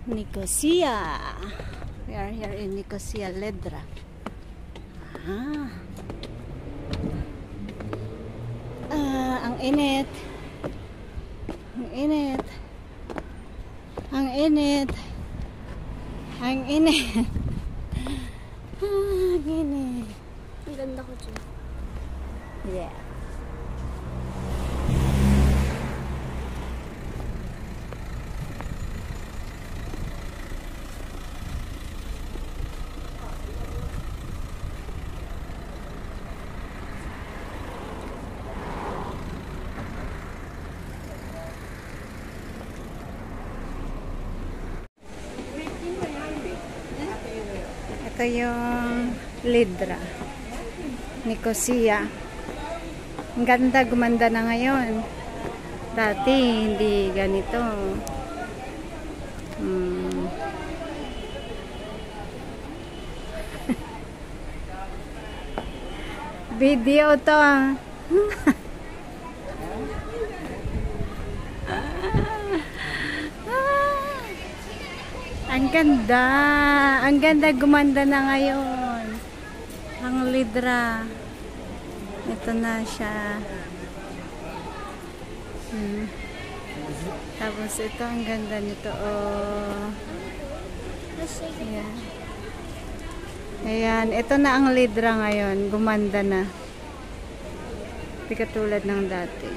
Nicosia. We are here in Nicosia, Ledra. Ang init. Ang init. Ang init. Ang init. Ang init. Ang ganda ko dyan. Yeah. Ito yung Ledra, Nicosia. Ang ganda, gumanda na ngayon. Dati hindi ganito. Video to. Ang ganda. Ang ganda, gumanda na ngayon. Ang Ledra. Ito na siya. Tapos ito, ang ganda nito. Oh. Ayan. Ayan. Ito na ang Ledra ngayon. Gumanda na. Hindi katulad ng dati.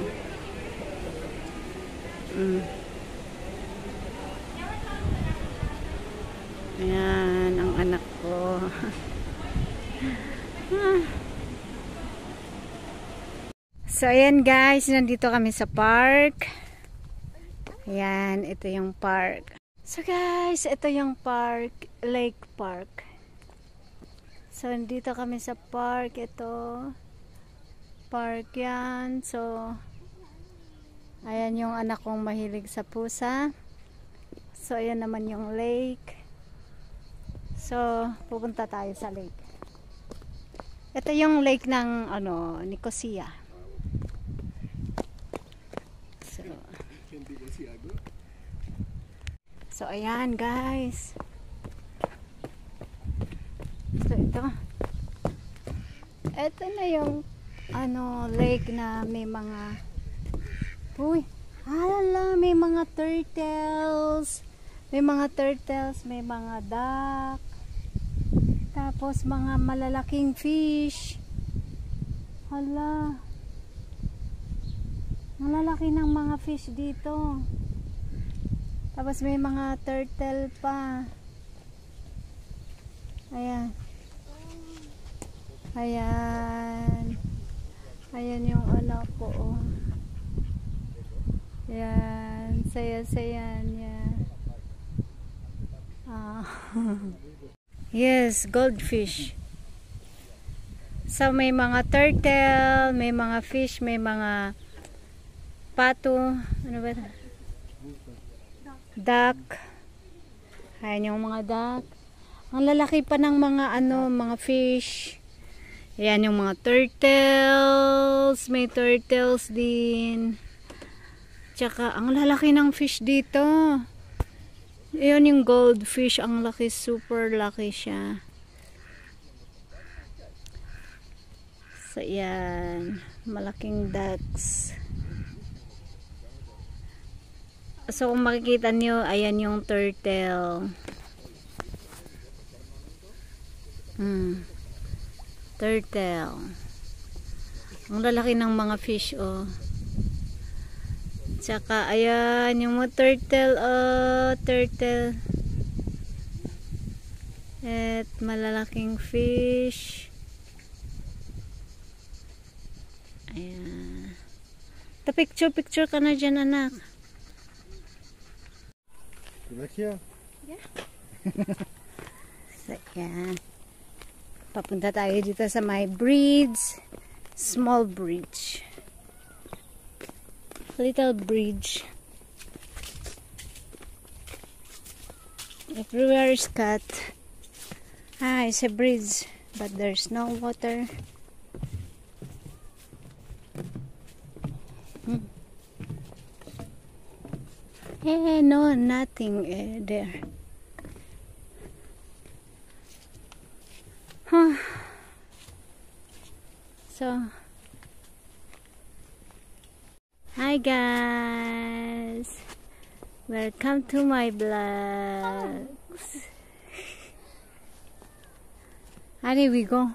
Ayan, ang anak ko. So, ayan guys, nandito kami sa park. Ayan, ito yung park. So guys, ito yung park, Lake Park. So, nandito kami sa park. Ito, park yan. So, ayan yung anak kong mahilig sa pusa. So, ayan naman yung lake. So, pupunta tayo sa lake. Ito yung lake ng Nicosia. So, ayan guys. So, ito. Ito na yung lake na may mga may mga turtles. May mga turtles, may mga duck. Tapos mga malalaking fish. Hala. Malalaki ng mga fish dito. Tapos may mga turtle pa. Ayan. Ayan. Ayan yung anak ko. Oh. Ayan. Saya-saya niya. Yes, goldfish. So may mga turtle, may mga fish, may mga pato, ano ba? Duck. Ayan yung mga duck. Ang lalaki pa ng mga mga fish. Ayan yung mga turtles, may turtles din. Tsaka ang lalaki ng fish dito. Ayan yung goldfish, ang laki, super laki siya. So, ayan, malaking ducks. So, kung makikita nyo, ayan yung turtle. Turtle. Ang lalaki ng mga fish, oh. Tsaka, ayan, yung mga turtle, turtle. At malalaking fish. Ayan. Picture ka na dyan, anak. Yeah. So, ayan. Papunta tayo dito sa my bridge. Small bridge. Little bridge. Everywhere is cut. It's a bridge, but there's no water. Eh, no. nothing there. Huh. So, hi guys, welcome to my vlogs. How do we go?